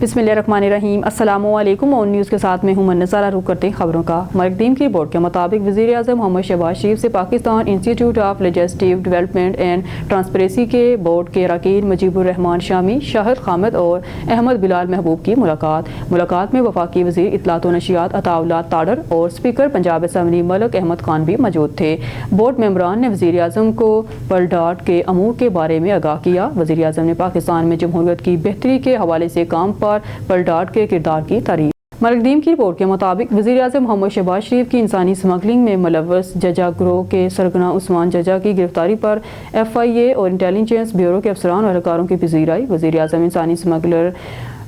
बिस्मिल्लाहिर्रहमानिर्रहीम। अस्सलाम वालेकुम। ऑन न्यूज़ के साथ मैं हूं मन्नज़ारा। रुख करते हैं खबरों का। मरकदीम की रिपोर्ट के मुताबिक वज़ीर आज़म मोहम्मद शहबाज शरीफ से Pakistan institute of legislative development and transparency के बोर्ड के अरकान मुजीबुर रहमान शामी, शाहिद खामिद और अहमद बिलाल महबूब की मुलाकात में वफाकी वज़ीर इत्तलात व नशियात अताउल्लाह ताडर और स्पीकर पंजाब असम्बली मलिक अहमद खान भी मौजूद थे। बोर्ड मेंबरान ने वज़ीर आज़म को पलडाट के अमूर के बारे में आगाह किया। वज़ीर आज़म ने पाकिस्तान में जमहूरियत की बेहतरी के हवाले से काम पर पलडाट के किरदार की तारीफ। मरकदीम की रिपोर्ट के मुताबिक वज़ीर आज़म मोहम्मद शहबाज शरीफ की इंसानी स्मगलिंग में मुलव्वस जजा ग्रोह के सरगना उस्मान जजा की गिरफ्तारी पर FIA और इंटेलिजेंस ब्यूरो के अफसरान और एहलकारों की पजीर आई। वज़ीर आज़म इंसानी स्मगलर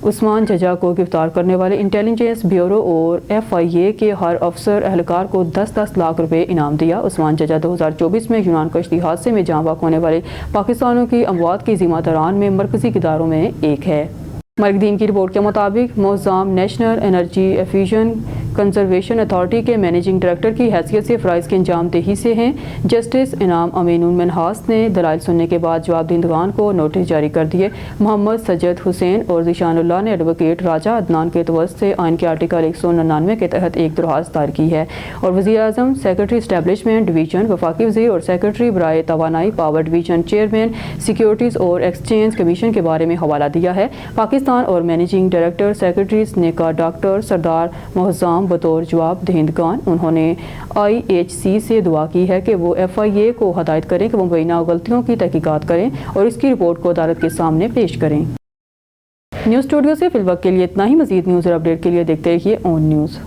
उस्मान जजा को गिरफ्तार करने वाले इंटेलिजेंस ब्यूरो और FIA के हर अफसर एहलकार को 10-10 लाख रुपए इनाम दिया। उस्मान जजा 2024 में यूनान कश्ती हादसे में जाँ बहक होने वाले पाकिस्तानियों की अमवात की ज़िम्मेदारान में मरकजी किरदारों में एक है। मरकदीम की रिपोर्ट के मुताबिक मोज़ाम national energy efficient conservation authority के मैनेजिंग डायरेक्टर की हैसियत से फ़राइज़ की अंजाम दही से हैं। जस्टिस इनाम अमीनुल मनहास ने दलाइल सुनने के बाद जवाब दहिंदगान को नोटिस जारी कर दिए। मोहम्मद सज्जद हुसैन और ज़ीशानुल्लाह ने एडवोकेट राजा अदनान के तवस्त से आइन के आर्टिकल 199 के तहत एक दरख्वास्त दायर की है और वज़ीर आज़म सेक्रेटरी इस्टेब्लिशमेंट डिवीजन, वफाकी वज़ीर और सेक्रेटरी बराए तवानाई पावर डिवीजन, चेयरमैन सिक्योरिटीज़ और एक्सचेंज कमीशन के बारे में हवाला दिया है। पाकिस्तान और मैनेजिंग डायरेक्टर सेक्रेटरीज ने का डॉक्टर सरदार मोहज़ाम बतौर जवाब दहिंदगान उन्होंने IHC से दुआ की है कि वो FIA को हदायत करें कि वो मुबैना गलतियों की तहकीकात करें और इसकी रिपोर्ट को अदालत के सामने पेश करें। न्यूज़ स्टूडियो से फिलवक्त के लिए इतना ही। मज़ीद न्यूज़ और अपडेट के लिए देखते रहिए ऑन न्यूज़।